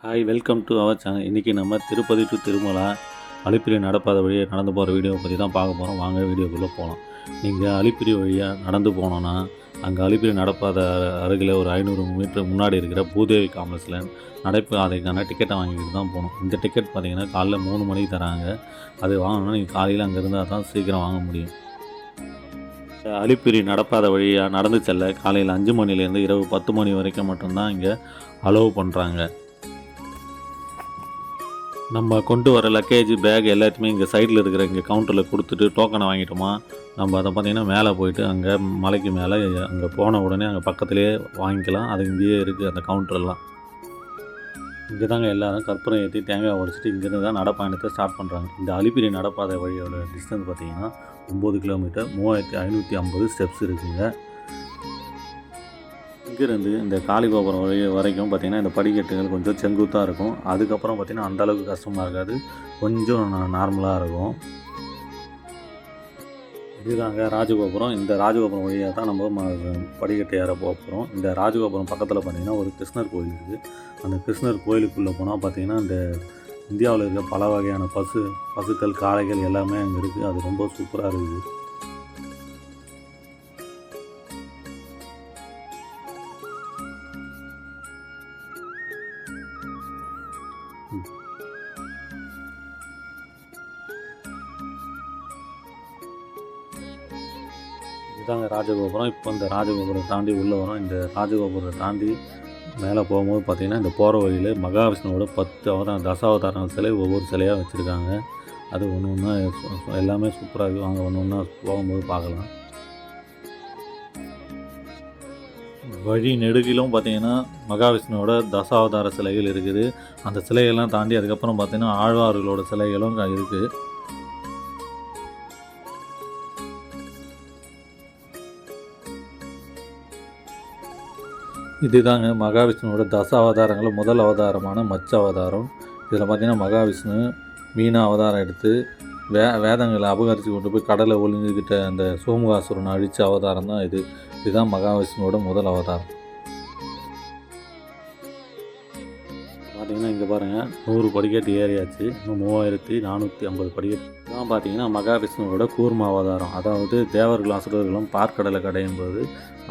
Hi welcome to our channel. இன்றைக்கி நம்ம Tirupati to Tirumala Alipiri நடப்பாத வழியை நடந்து போகிற வீடியோவை பற்றி தான் பார்க்க போகிறோம். வாங்க வீடியோக்குள்ளே போகலாம். நீங்கள் அலிப்பிரி வழியாக நடந்து போனோன்னா அங்கே அலிப்பிரி நடப்பாத அருகில் ஒரு 500 மீட்டர் முன்னாடி இருக்கிற பூதேவி காம்ப்ளெக்ஸில் நடைபாதைக்கான டிக்கெட்டை வாங்கிட்டு தான் போகணும். இந்த டிக்கெட் பார்த்திங்கன்னா காலைல 3 மணிக்கு தராங்க. அது வாங்கணுன்னா நீங்கள் காலையில் அங்கே இருந்தால் தான் சீக்கிரம் வாங்க முடியும். அலிப்பிரி நடப்பாத வழியாக நடந்து செல்ல காலையில் 5 மணிலேருந்து இரவு 10 மணி வரைக்கும் மட்டும்தான் இங்கே அலோவ் பண்ணுறாங்க. நம்ம கொண்டு வர லக்கேஜ் பேக் எல்லாத்தையுமே இங்கே சைடில் இருக்கிற இங்கே கவுண்டரில் கொடுத்துட்டு டோக்கனை வாங்கிட்டோமா, நம்ம அதை பார்த்திங்கன்னா மேலே போயிட்டு அங்கே மலைக்கு மேலே அங்கே போன உடனே அங்கே பக்கத்துலேயே வாங்கிக்கலாம். அது இங்கேயே இருக்குது அந்த கவுண்டரெல்லாம். இங்கே தாங்க எல்லோரும் கற்பூரம் ஏற்றி தேங்காய் உடைச்சிட்டு இங்கேருந்து தான் நடப்பயணத்தை ஸ்டார்ட் பண்ணுறாங்க. இந்த அலிப்பிரி நடப்பாதை வழியோட டிஸ்டன்ஸ் பார்த்திங்கன்னா 9 கிலோமீட்டர் 3550 ஸ்டெப்ஸ் இருக்குங்க. இங்கேருந்து இந்த காளிகோபுரம் வரைக்கும் பார்த்திங்கன்னா இந்த படிக்கட்டுகள் கொஞ்சம் செங்குத்தாக இருக்கும். அதுக்கப்புறம் பார்த்திங்கன்னா அந்தளவுக்கு கஷ்டமாக இருக்காது, கொஞ்சம் நார்மலாக இருக்கும். இதுதாங்க ராஜகோபுரம். இந்த ராஜகோபுரம் வழியாக தான் நம்ம படிக்கட்டு ஏற போகிறோம். இந்த ராஜகோபுரம் பக்கத்தில் பார்த்திங்கன்னா ஒரு கிருஷ்ணர் கோயில் இருக்குது. அந்த கிருஷ்ணர் கோயிலுக்குள்ளே போனால் பார்த்திங்கன்னா இந்த இந்தியாவில் இருக்க பல வகையான பசுக்கள் காளைகள் எல்லாமே அங்கே இருக்குது. அது ரொம்ப சூப்பராக இருக்குது. இதுதாங்க ராஜகோபுரம். இப்போ இந்த ராஜகோபுரம் தாண்டி உள்ளே வரோம். இந்த ராஜகோபுரத்தை தாண்டி மேலே போகும்போது பார்த்திங்கன்னா இந்த போகிற வழியில் மகாவிஷ்ணுவோட 10 அவதாரம் தசாவதாரங்கள் சிலை ஒவ்வொரு சிலையாக வச்சுருக்காங்க. அது ஒன்று ஒன்றா எல்லாமே சூப்பராக இருக்குது. வாங்க ஒன்று ஒன்றா போகும்போது பார்க்கலாம். வழி நெடுகிலும் பார்த்திங்கன்னா மகாவிஷ்ணுவோட தசாவதார சிலைகள் இருக்குது. அந்த சிலைகள்லாம் தாண்டி அதுக்கப்புறம் பார்த்திங்கன்னா ஆழ்வார்களோட சிலைகளும் இருக்குது. இதுதாங்க மகாவிஷ்ணுவோட அவதாரங்களில் முதல் அவதாரமான மச்ச அவதாரம். இதில் பார்த்திங்கன்னா மகாவிஷ்ணு மீனா அவதாரம் எடுத்து வேதங்களை அபகரித்து கொண்டு போய் கடலை ஒளிஞ்சுக்கிட்ட அந்த சோமுகாசுரனை அழித்த அவதாரம் தான் இது. இதுதான் மகாவிஷ்ணுவோட முதல் அவதாரம். பார்த்திங்கன்னா இங்கே பாருங்கள் 100 படிக்கட்டு ஏறியாச்சு. இன்னும் 3450 படிக்கட்டு தான். பார்த்திங்கன்னா மகாவிஷ்ணுவோட கூர்ம அவதாரம், அதாவது தேவர்களும் அசுரர்களும் பார்க்கடலை கடையும் போது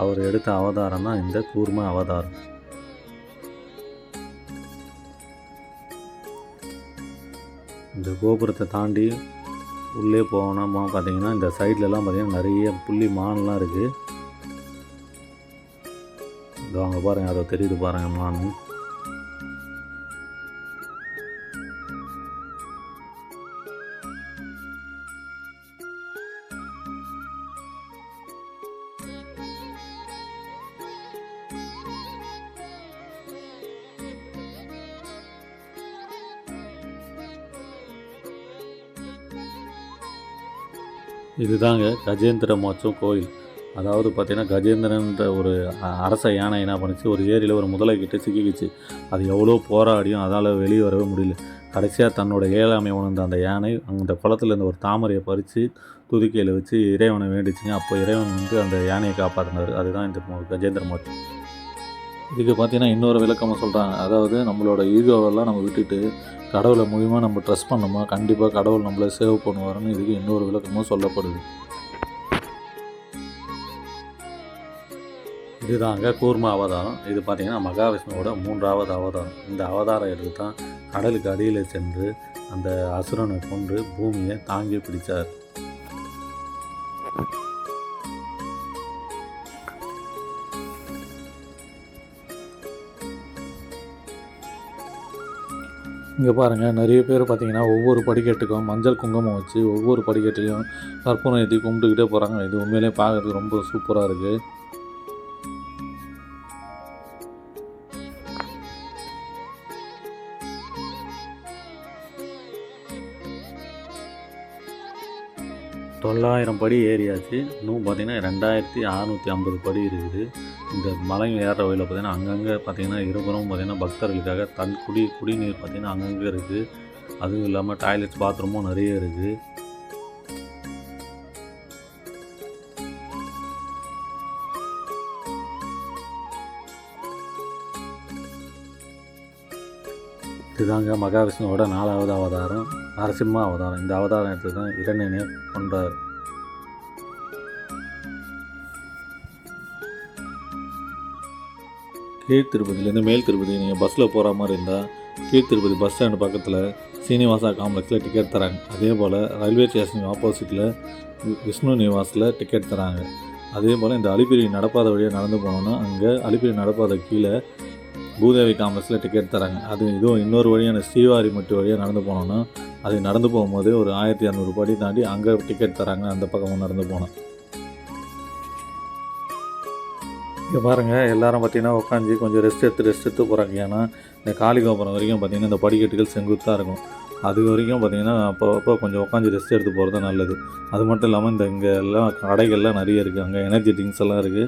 அவர் எடுத்த அவதாரம் தான் இந்த கூர்ம அவதாரம். இந்த கோபுரத்தை தாண்டி உள்ளே போனோம்னா பார்த்திங்கன்னா இந்த சைட்லலாம் பார்த்திங்கன்னா நிறைய புள்ளி மான்லாம் இருக்குது. இதோ அங்கே பாருங்கள், அதை தெரியுது பாருங்கள் மான். இதுதாங்க கஜேந்திர மோட்சம் கோயில். அதாவது பார்த்திங்கன்னா கஜேந்திரன்ற ஒரு அரச யானை என்ன பண்ணிச்சு, ஒரு ஏரியில் ஒரு முதலை கிட்ட சிக்கிக்கிச்சு. அது எவ்வளோ போராடியும் அதால் வெளியே வரவே முடியல. கடைசியாக தன்னோட இயலாமை உணர்ந்த அந்த யானை அந்த குளத்துலேருந்து ஒரு தாமரையை பறித்து துதிக்கையில் வச்சு இறைவனை வேண்டிச்சுங்க. அப்போ இறைவன் அந்த யானையை காப்பாற்றினார். அதுதான் இந்த கஜேந்திர மோட்சம். இதுக்கு பார்த்திங்கன்னா இன்னொரு விளக்கமாக சொல்கிறாங்க. அதாவது நம்மளோட ஈகோவெல்லாம் நம்ம விட்டுட்டு கடவுளை மூலியமாக நம்ம ட்ரஸ்ட் பண்ணோமா, கண்டிப்பாக கடவுள் நம்மளை சேவ் பண்ணுவாருன்னு இதுக்கு இன்னொரு விளக்கமும் சொல்லப்படுது. இதுதாங்க கூர்ம அவதாரம். இது பார்த்திங்கன்னா மகாவிஷ்ணுவோட 3வது அவதாரம். இந்த அவதாரம் எடுத்து தான் கடலுக்கு அடியில் சென்று அந்த அசுரனை கொண்டு பூமியை தாங்கி பிடித்தார். இங்கே பாருங்கள், நிறைய பேர் பார்த்திங்கன்னா ஒவ்வொரு படிக்கட்டுக்கும் மஞ்சள் குங்குமம் வச்சு ஒவ்வொரு படிக்கட்டுலையும் கற்பூரம் ஏற்றி கும்பிட்டுக்கிட்டே போகிறாங்க. இது உண்மையிலே பார்க்குறதுக்கு ரொம்ப சூப்பராக இருக்குது. தொள்ளாயிரம் படி ஏறியாச்சு. இன்னும் பார்த்திங்கன்னா 2650 படி இருக்குது. இந்த மலை ஏறுற வழியில் பார்த்திங்கன்னா அங்கங்கே பார்த்திங்கன்னா இருபுறம் பார்த்திங்கன்னா பக்தர்களுக்காக குடிநீர் பார்த்திங்கன்னா அங்கங்கே இருக்குது. அதுவும் இல்லாமல் டாய்லெட்ஸ் பாத்ரூமும் நிறைய இருக்குது. இதுதாங்க மகாவிஷ்ணுவோட 4வது அவதாரம் நரசிம்ம அவதாரம். இந்த அவதாரம் எடுத்து தான் இரணியனை கொண்டார். கீழ் திருப்பதியிலேருந்து மேல் திருப்பதி நீங்கள் பஸ்ஸில் போகிற மாதிரி இருந்தால் கீழ் திருப்பதி பஸ் ஸ்டாண்டு பக்கத்தில் சீனிவாசா காம்ப்ளெக்ஸில் டிக்கெட் தராங்க. அதே போல் ரயில்வே ஸ்டேஷனுக்கு ஆப்போசிட்டில் விஷ்ணு நிவாஸில் டிக்கெட் தராங்க. அதே போல் இந்த அலிப்பிரி நடப்பாதை வழியாக நடந்து போனோன்னா அங்கே அலிப்பிரி நடப்பாதை கீழே பூதேவி காம்ப்ளெக்ஸில் டிக்கெட் தராங்க. அது இதுவும் இன்னொரு வழியான ஸ்ரீவாரிமட்டு வழியாக நடந்து போனோன்னா அது நடந்து போகும்போது ஒரு 1200 படி தாண்டி அங்கே டிக்கெட் தராங்க. அந்த பக்கமும் நடந்து போனோம். இங்கே பாருங்கள், எல்லோரும் பார்த்திங்கன்னா உட்காந்து கொஞ்சம் ரெஸ்ட் எடுத்து போகிறாங்க. ஏன்னா இந்த காளிகோபுரம் வரைக்கும் பார்த்திங்கன்னா இந்த படிக்கட்டுகள் செங்குத்தாக இருக்கும். அது வரைக்கும் பார்த்திங்கன்னா அப்போ கொஞ்சம் உட்காந்து ரெஸ்ட் எடுத்து போகிறது நல்லது. அது மட்டும் இல்லாமல் இங்கே எல்லாம் கடைகள்லாம் நிறைய இருக்குது. அங்கே எனர்ஜி ட்ரிங்க்ஸ் எல்லாம் இருக்குது.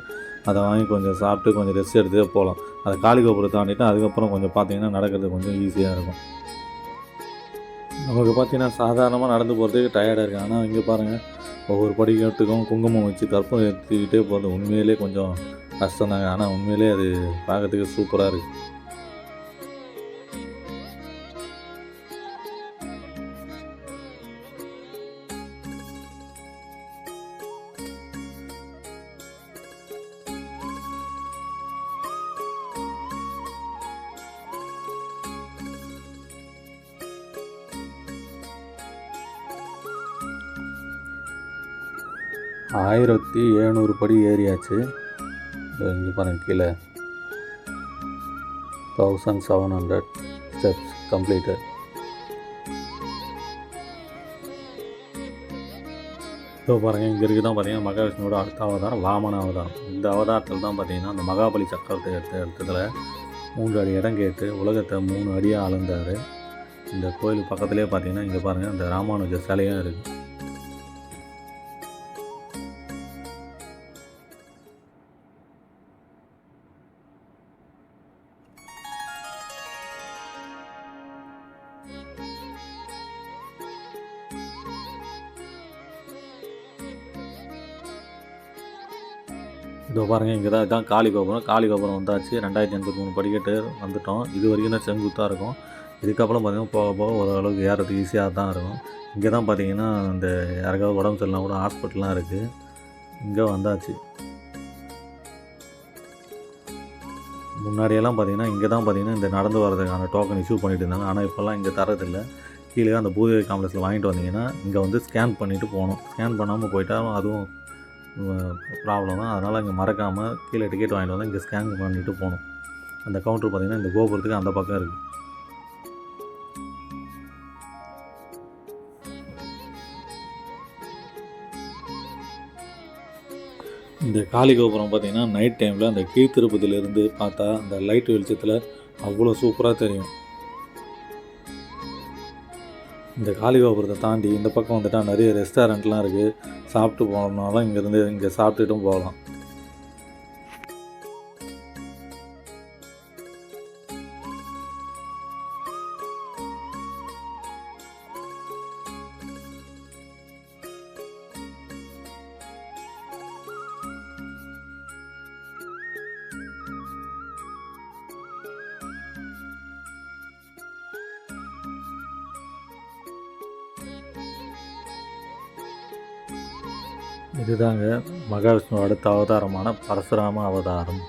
அதை வாங்கி கொஞ்சம் சாப்பிட்டு கொஞ்சம் ரெஸ்ட் எடுத்துகிட்டே போகலாம். அதை காளிகோபுரம் தாண்டிட்டு அதுக்கப்புறம் கொஞ்சம் பார்த்திங்கன்னா நடக்கிறது கொஞ்சம் ஈஸியாக இருக்கும். நமக்கு பார்த்திங்கன்னா சாதாரணமாக நடந்து போகிறதுக்கு டயர்டாக இருக்குது. ஆனால் இங்கே பாருங்கள், ஒவ்வொரு படிக்கட்டுக்கும் குங்குமம் வச்சு கற்பூரம் ஏற்றிக்கிட்டே போகிறது உண்மையிலே கொஞ்சம் கஷ்டம்தாங்க. ஆனால் உண்மையிலே அது பார்க்கறதுக்கு சூப்பராக இருக்குது. ஆயிரத்தி 700 படி ஏறியாச்சு. இங்கே பாருங்கள், கீழே 1700 ஸ்டெப்ஸ் கம்ப்ளீட்டட். இப்போ பாருங்கள், இங்கே இருக்குது தான் பார்த்தீங்கன்னா மகாவிஷ்ணுவோட அடுத்த அவதாரம் வாமன அவதாரம். இந்த அவதாரத்தில் தான் பார்த்தீங்கன்னா அந்த மகாபலி சக்கரத்தை எடுத்த இடத்துல 3 அடி இடம் கேட்டு உலகத்தை 3 அடியாக அளந்தார். இந்த கோயில் பக்கத்துலேயே பார்த்தீங்கன்னா இங்கே பாருங்கள், இந்த ராமானுஜ சிலையும் இருக்குது. இதோ பாருங்கள், இங்கே தான் இதுதான் காளிகோபுரம் வந்தாச்சு. 2083 படிக்கட்டு வந்துவிட்டோம். இது வரைக்கும் தான் செங்குத்தாக இருக்கும். இதுக்கப்புறம் பார்த்திங்கன்னா போக போக ஓரளவுக்கு ஏறதுக்கு ஈஸியாக தான் இருக்கும். இங்கே தான் பார்த்திங்கன்னா இந்த யாருக்காவது உடம்பு சரியில்லைனா கூட ஹாஸ்பிட்டல்லாம் இருக்குது. இங்கே வந்தாச்சு. முன்னாடியெல்லாம் பார்த்திங்கன்னா இங்கே தான் பார்த்திங்கன்னா இந்த நடந்து வரதுக்கான டோக்கன் இஷ்யூ பண்ணிட்டு இருந்தாங்க. ஆனால் இப்போல்லாம் இங்கே தரதில்லை. கீழே அந்த பூதேவி காம்ப்ளெக்ஸில் வாங்கிட்டு வந்தீங்கன்னா இங்கே வந்து ஸ்கேன் பண்ணிவிட்டு போகணும். ஸ்கேன் பண்ணாமல் போயிட்டாலும் அதுவும் ப்ராப்ளம் தான். அதனால் இங்கே மறக்காமல் கீழே டிக்கெட் வாங்கிட்டு வந்து இங்கே ஸ்கேன் பண்ணிவிட்டு போகணும். அந்த கவுண்டர் பார்த்திங்கன்னா இந்த கோபுரத்துக்கு அந்த பக்கம் இருக்குது. இந்த காளிகோபுரம் பார்த்திங்கன்னா நைட் டைமில் அந்த கீழ் திருப்பதியிலேருந்து பார்த்தா அந்த லைட் வெளிச்சத்தில் அவ்வளோ சூப்பராக தெரியும். இந்த காளிகோபுரத்தை தாண்டி இந்த பக்கம் வந்துட்டால் நிறைய ரெஸ்டாரண்ட்லாம் இருக்குது. சாப்பிட்டு போனோம்னாலும் இங்கே சாப்பிட்டுட்டும் போகலாம். இதுதாங்க மகாவிஷ்ணு அடுத்த அவதாரமான பரசுராம அவதாரம்.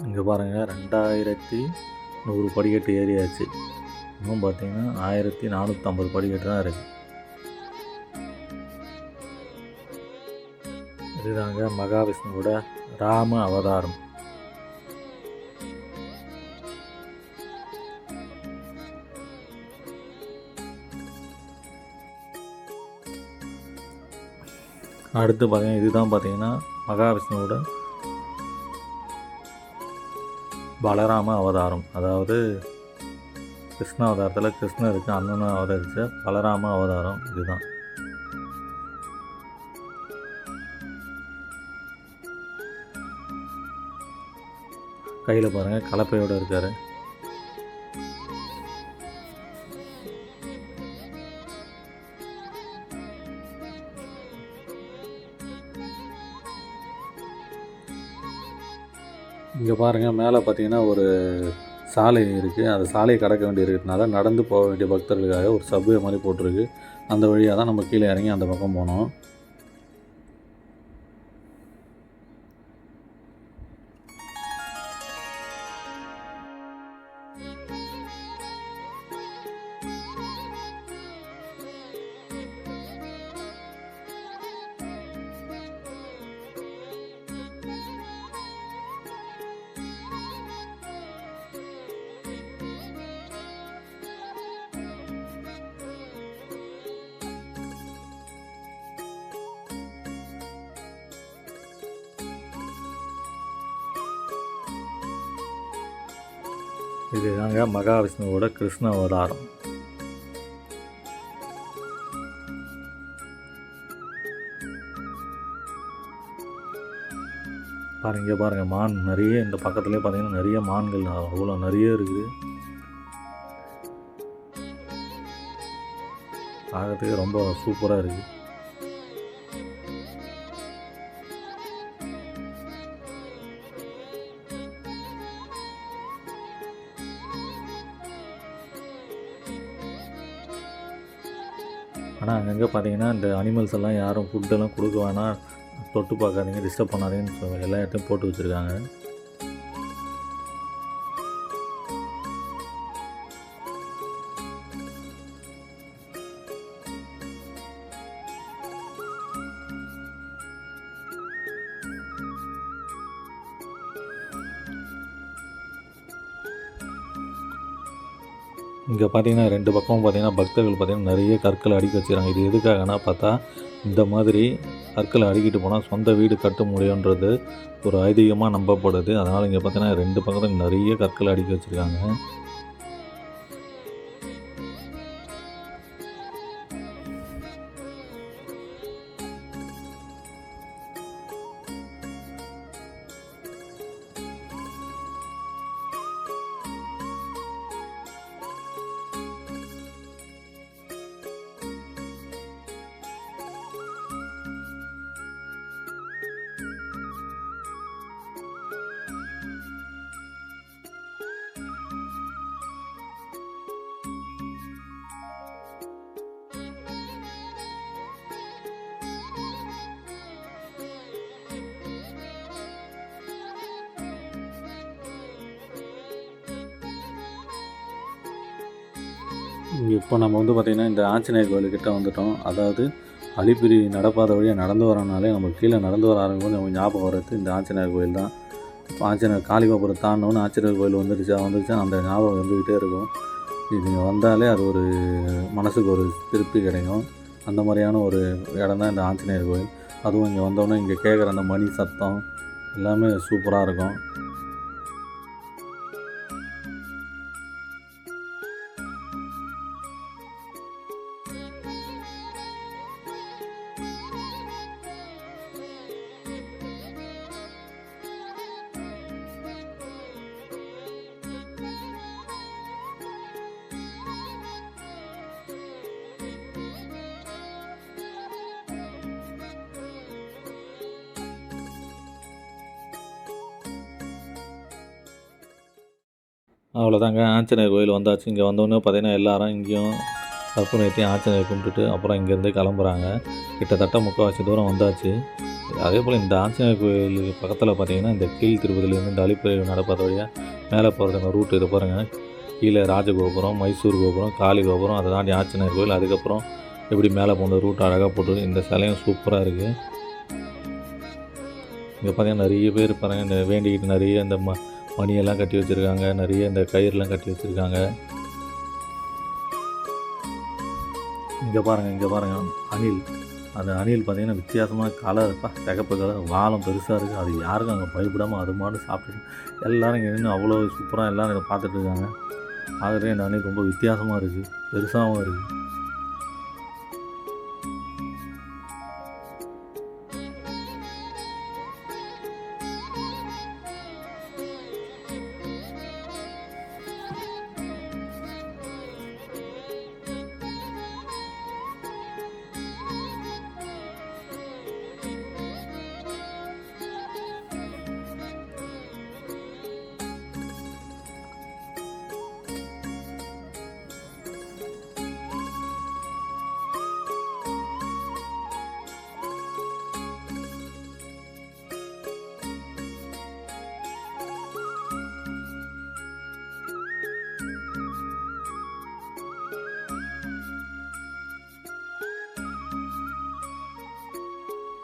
இங்கே பாருங்கள், 2100 படிக்கட்டு ஏறியாச்சு. இன்னும் பார்த்தீங்கன்னா 1450 படிக்கட்டு தான் இருக்குது. இதுதாங்க மகாவிஷ்ணுவோட ராம அவதாரம். அடுத்து பார்த்தீங்கன்னா இதுதான் பார்த்தீங்கன்னா மகாவிஷ்ணுவோட பலராம அவதாரம். அதாவது கிருஷ்ண அவதாரத்தில் கிருஷ்ணருக்கு அண்ணனை அவதரித்த பலராம அவதாரம் இதுதான். கையில் பாருங்கள் கலப்பையோடு இருக்கார். இங்கே பாருங்கள் மேலே பார்த்தீங்கன்னா ஒரு சாலை இருக்குது. அந்த சாலையை கடக்க வேண்டி இருக்கிறதுனால நடந்து போக வேண்டிய பக்தர்களுக்காக ஒரு சப்வே மாதிரி போட்டிருக்கு. அந்த வழியாக தான் நம்ம கீழே இறங்கி அந்த பக்கம் போனோம். இதுதாங்க மகாவிஷ்ணுவோட கிருஷ்ண அவதாரம். பாருங்கள் மான் நிறைய இந்த பக்கத்துலேயே பார்த்தீங்கன்னா நிறைய மான்கள் அவ்வளோ நிறைய இருக்குது. பார்க்கறதுக்கு ரொம்ப சூப்பராக இருக்குது. ஆனால் அங்கங்கே பார்த்தீங்கன்னா இந்த அனிமல்ஸ் எல்லாம் யாரும் ஃபுட்டெல்லாம் கொடுக்க வேணாம், தொட்டு பார்க்காதீங்க, டிஸ்டர்ப் பண்ணாதீங்கன்னு எல்லா இடத்தையும் போட்டு வச்சுருக்காங்க. இங்கே பார்த்தீங்கன்னா 2 பக்கமும் பார்த்தீங்கன்னா பக்தர்கள் பார்த்தீங்கன்னா நிறைய கற்களை அடுக்கி வச்சுக்கிறாங்க. இது எதுக்காகனா பார்த்தா இந்த மாதிரி கற்களை அடுக்கிட்டு போனால் சொந்த வீடு கட்ட முடியுன்றது ஒரு ஐதீகமாக நம்பப்படுது. அதனால் இங்கே பார்த்தீங்கன்னா 2 பக்கத்துக்கு நிறைய கற்களை அடுக்கி வச்சுருக்காங்க. இப்போ நம்ம வந்து பார்த்திங்கன்னா இந்த ஆஞ்சநேயர் கோயிலுக்கிட்ட வந்துவிட்டோம். அதாவது அலிப்பிரி நடப்பாத வழியாக நடந்து வரனாலே நம்ம கீழே நடந்து வர ஆரம்பிக்கும் நமக்கு ஞாபகம் வர்றது இந்த ஆஞ்சநேயர் கோயில் தான். இப்போ ஆஞ்சநேயர் காளிகாபுரம் தாண்டினோன்னு ஆஞ்சநேயர் கோயில் வந்துருச்சா அந்த ஞாபகம் வந்துக்கிட்டே இருக்கும். இது நீங்கள் வந்தாலே அது ஒரு மனசுக்கு ஒரு திருப்தி கிடைக்கும். அந்த மாதிரியான ஒரு இடம் தான் இந்த ஆஞ்சநேயர் கோயில். அதுவும் இங்கே வந்தோடனே இங்கே கேட்குற அந்த மணி சத்தம் எல்லாமே சூப்பராக இருக்கும். அவ்வளோதாங்க, ஆஞ்சநேயர் கோயில் வந்தாச்சு. இங்கே வந்தோடனே பார்த்திங்கன்னா எல்லோரும் இங்கேயும் கற்பூரத்தையும் ஆஞ்சநேயர் கும்பிட்டுட்டு அப்புறம் இங்கேருந்து கிளம்புறாங்க. கிட்டத்தட்ட முக்கால்வாசி தூரம் வந்தாச்சு. அதே போல் இந்த ஆஞ்சநேயர் கோயிலுக்கு பக்கத்தில் பார்த்திங்கன்னா இந்த கீழ் திருப்பதிலேருந்து இந்த அலிப்பிரி நடப்பாத வழியாக மேலே போகிறதுங்க ரூட் இது பாருங்கள். கீழே ராஜகோபுரம், மைசூர் கோபுரம், காளி கோபுரம், அதை தாண்டி ஆஞ்சநேயர் கோயில், அதுக்கப்புறம் எப்படி மேலே போன ரூட் அழகாக போட்டு இந்த சிலையும் சூப்பராக இருக்குது. இங்கே பார்த்திங்கன்னா நிறைய பேர் பாருங்கள் இந்த வேண்டிக்கிட்டு நிறைய இந்த மணியெல்லாம் கட்டி வச்சுருக்காங்க, நிறைய இந்த கயிறுலாம் கட்டி வச்சுருக்காங்க. இங்கே பாருங்கள் அணில் அந்த அணில் பார்த்திங்கன்னா வித்தியாசமான கலர்ப்பா, சிகப்பு கலர், வாலம் பெருசாக இருக்குது. அது யாருக்கும் அங்கே பயப்படாமல் அது மாட்டு சாப்பிட்டு எல்லோரும் இங்கே நின்று அவ்வளோ சூப்பராக எல்லோரும் இதை பார்த்துட்டு இருக்காங்க. பார்க்குறதுக்கு இந்த அணில் ரொம்ப வித்தியாசமாக இருக்குது, பெருசாகவும் இருக்குது.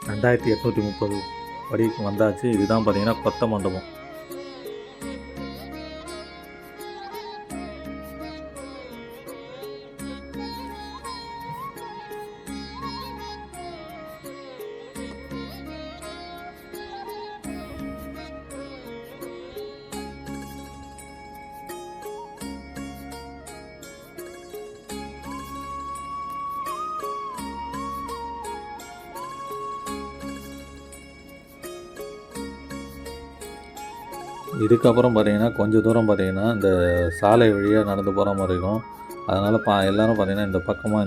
ரெண்டாயிரத்தி 830 படிக்கு வந்தாச்சு. இதுதான் பார்த்திங்கன்னா கொத்த மண்டபம். இதுக்கப்புறம் பார்த்திங்கன்னா கொஞ்சம் தூரம் பார்த்திங்கன்னா இந்த சாலை வழியாக நடந்து போகிற மாதிரி இருக்கும். அதனால் எல்லோரும் பார்த்திங்கன்னா இந்த பக்கமாக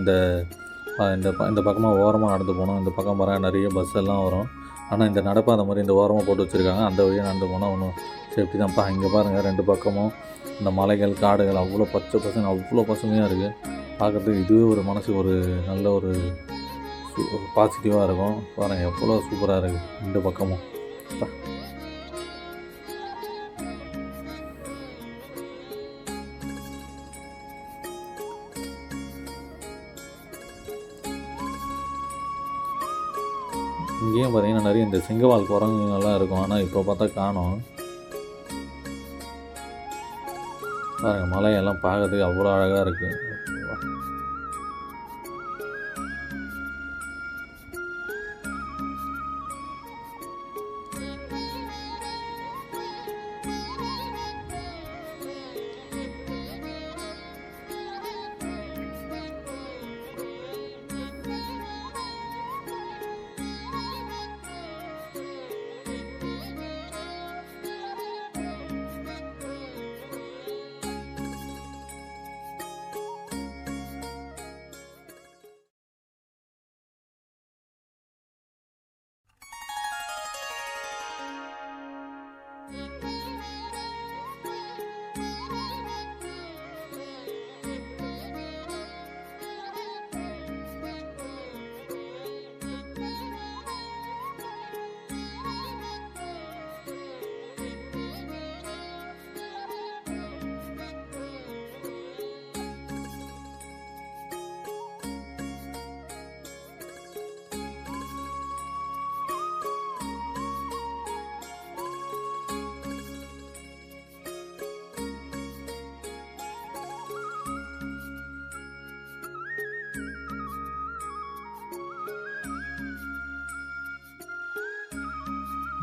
இந்த பக்கமாக ஓரமாக நடந்து போகணும். இந்த பக்கம் நிறைய பஸ் எல்லாம் வரும். ஆனால் இந்த நடப்பாதை மாதிரி இந்த ஓரமாக போட்டு வச்சுருக்காங்க. அந்த வழியாக நடந்து போனால் ஒன்றும் சேஃப்டி தான்ப்பா. இங்கே பாருங்கள், 2 பக்கமும் இந்த மலைகள், காடுகள் அவ்வளோ பச்சை பசங்க, அவ்வளோ பசுமையாக இருக்குது. பார்க்குறதுக்கு இதுவே ஒரு மனசு ஒரு நல்ல ஒரு பாசிட்டிவாக இருக்கும். பாருங்கள் எவ்வளோ சூப்பராக இருக்குது 2 பக்கமும். இங்கேயும் பார்த்திங்கன்னா நிறைய இந்த சிங்கவால் குரங்குங்கள்லாம் இருக்கும். ஆனால் இப்போ பார்த்தா காணோம். பாருங்கள், மலையெல்லாம் பார்க்கறதுக்கு அவ்வளோ அழகாக இருக்குது.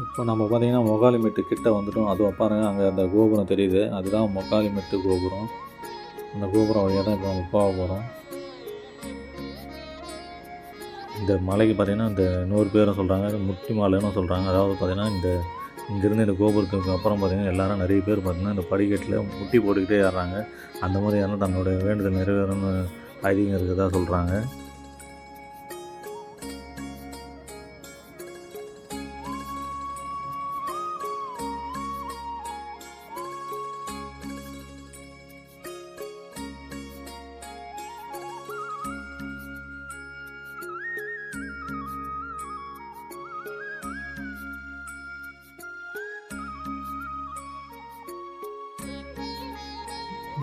இப்போ நம்ம பார்த்திங்கன்னா மொகாலிமெட்டு கிட்ட வந்துட்டோம். அதுவும் பாருங்கள், அங்கே அந்த கோபுரம் தெரியுது. அதுதான் மொகாலிமெட்டு கோபுரம். அந்த கோபுரம் வழியாக தான் இப்போ நம்ம போக போகிறோம். இந்த மலைக்கு பார்த்திங்கன்னா இந்த 100 பேரும் சொல்கிறாங்க, முட்டி மாலைன்னு சொல்கிறாங்க. அதாவது பார்த்திங்கன்னா இங்கேருந்து இந்த கோபுரத்துக்கு அப்புறம் பார்த்திங்கன்னா எல்லோரும் நிறைய பேர் பார்த்திங்கன்னா இந்த படிக்கட்டில் முட்டி போட்டுக்கிட்டே ஏறுறாங்க. அந்த மாதிரி யாரும் தன்னோட வேண்டுதல் நிறைவேறணும்னு ஐதீகம் இருக்கிறதா சொல்கிறாங்க.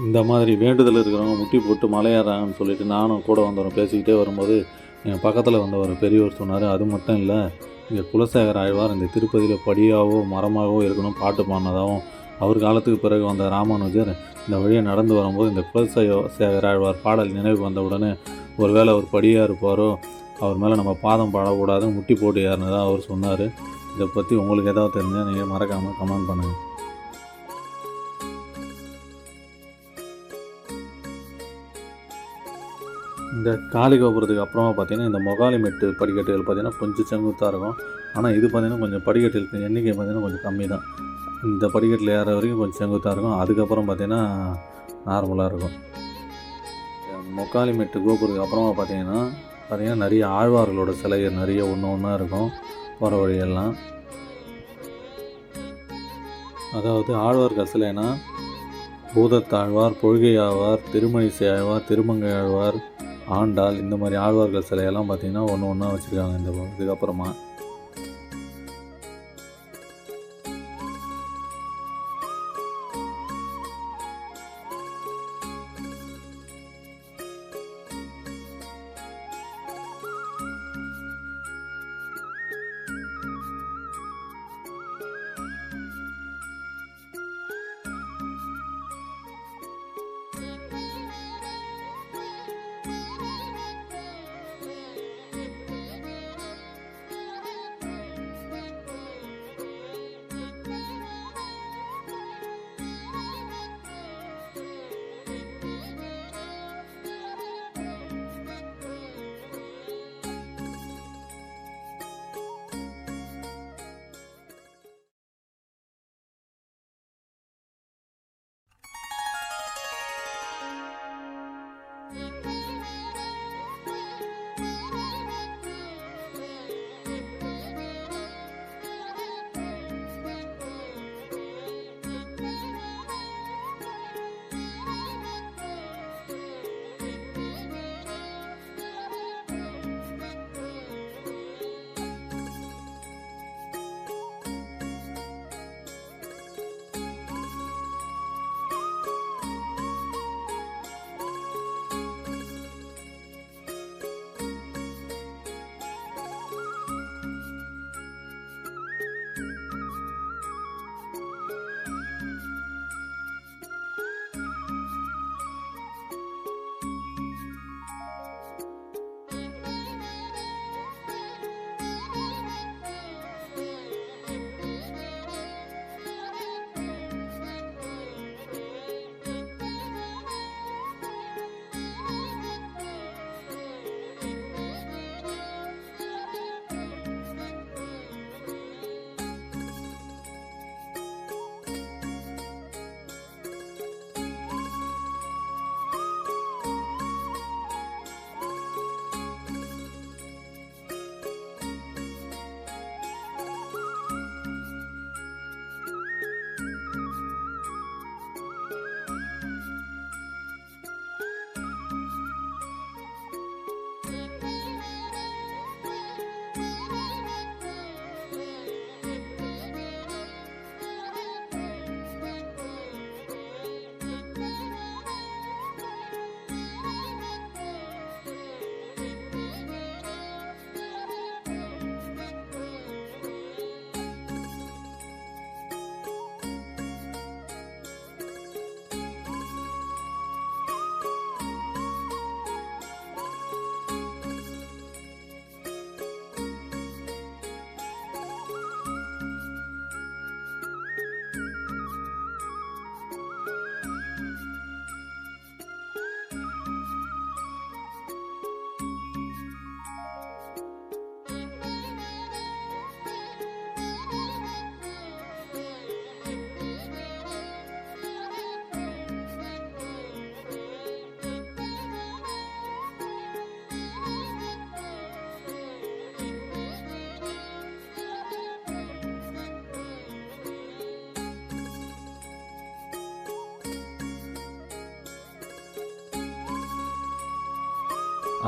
இந்த மாதிரி வேண்டுதல் இருக்கிறவங்க முட்டி போட்டு மலையேறாங்கன்னு சொல்லிவிட்டு நானும் கூட வந்தவரை பேசிக்கிட்டே வரும்போது என் பக்கத்தில் வந்த ஒரு பெரியவர் சொன்னார், அது மட்டும் இல்லை, இங்கே குலசேகர ஆழ்வார் இந்த திருப்பதியில் படியாகவோ மரமாகவோ இருக்கணும் பாட்டு பாடினதாகவும், அவர் காலத்துக்கு பிறகு வந்த ராமானுஜர் இந்த வழியை நடந்து வரும்போது இந்த குலசேகர ஆழ்வார் பாடல் நினைவு வந்த உடனே ஒரு வேளை ஒரு படியாக இருப்பாரோ அவர் மேலே நம்ம பாதம் படக்கூடாதுன்னு முட்டி போட்டு ஏறினதாக அவர் சொன்னார். இதை பற்றி உங்களுக்கு ஏதாவது தெரிஞ்சால் நீங்கள் மறக்காமல் கமெண்ட் பண்ணுங்கள். இந்த காளி கோபுரத்துக்கு அப்புறமா பார்த்திங்கன்னா இந்த மொகாலிமெட்டு படிக்கட்டுகள் பார்த்திங்கன்னா கொஞ்சம் செங்குத்தாக இருக்கும். ஆனால் இது பார்த்திங்கன்னா கொஞ்சம் படிக்கட்டுகளுக்கு எண்ணிக்கை பார்த்திங்கன்னா கொஞ்சம் கம்மி தான். இந்த படிக்கட்டில் ஏற வரைக்கும் கொஞ்சம் செங்குத்தாக இருக்கும். அதுக்கப்புறம் பார்த்திங்கன்னா நார்மலாக இருக்கும். மொக்காலிமெட்டு கோபுரத்துக்கு அப்புறமா பார்த்திங்கன்னா நிறைய ஆழ்வார்களோட சிலைகள் நிறைய ஒன்றா இருக்கும் போகிற வழியெல்லாம். அதாவது ஆழ்வார்கள் சிலைனா பூதத்தாழ்வார், பொய்கை ஆழ்வார், திருமழிசை ஆழ்வார், திருமங்கை ஆழ்வார், ஆண்டாள், இந்த மாதிரி ஆழ்வார்கள் சிலையெல்லாம் பார்த்திங்கன்னா ஒன்றா வச்சுருக்காங்க இந்த இதுக்கப்புறமா.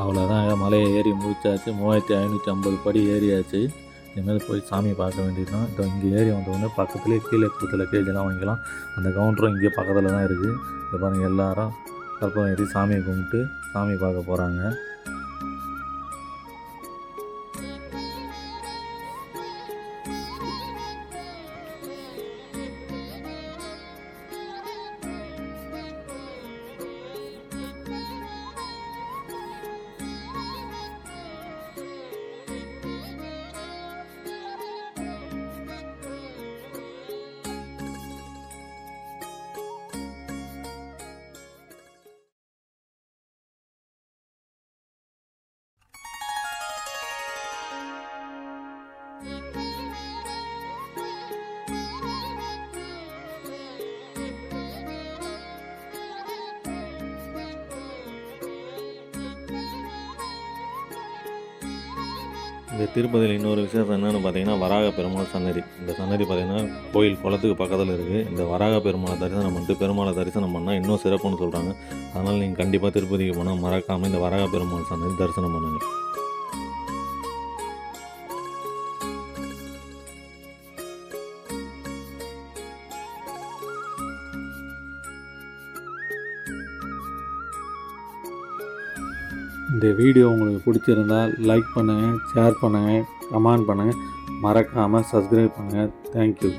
அவ்வளோதான், மலையை ஏறி முடிச்சாச்சு. 3550 படி ஏறியாச்சு. இனிமேல் போய் சாமி பார்க்க வேண்டியது தான். இப்போ இங்கே ஏறி வந்தோடனே பக்கத்துலேயே கீழே கொடுத்துல கேஜெல்லாம் வாங்கிக்கலாம். அந்த கவுண்டரும் இங்கே பக்கத்தில் தான் இருக்குது. இப்போ பாருங்கள், எல்லாரும் கற்பூரம் ஏற்றி சாமியை கும்பிட்டு சாமி பார்க்க போகிறாங்க. இந்த திருப்பதியில் இன்னொரு விசேஷம் என்னென்னு பார்த்தீங்கன்னா, வராக பெருமாள் சன்னதி. இந்த சன்னதி பார்த்தீங்கன்னா, கோயில் குளத்துக்கு பக்கத்தில் இருக்குது. இந்த வராக பெருமாளை தரிசனம் பண்ணிட்டு பெருமாளை தரிசனம் பண்ணால் இன்னும் சிறப்புன்னு சொல்கிறாங்க. அதனால் நீங்கள் கண்டிப்பாக திருப்பதிக்கு போனால் மறக்காமல் இந்த வராக பெருமாள் சன்னதி தரிசனம் பண்ணுங்கள். இந்த வீடியோ உங்களுக்கு பிடிச்சிருந்தால் லைக் பண்ணுங்கள், ஷேர் பண்ணுங்கள், கமெண்ட் பண்ணுங்கள். மறக்காமல் சப்ஸ்கிரைப் பண்ணுங்கள். தேங்க்யூ.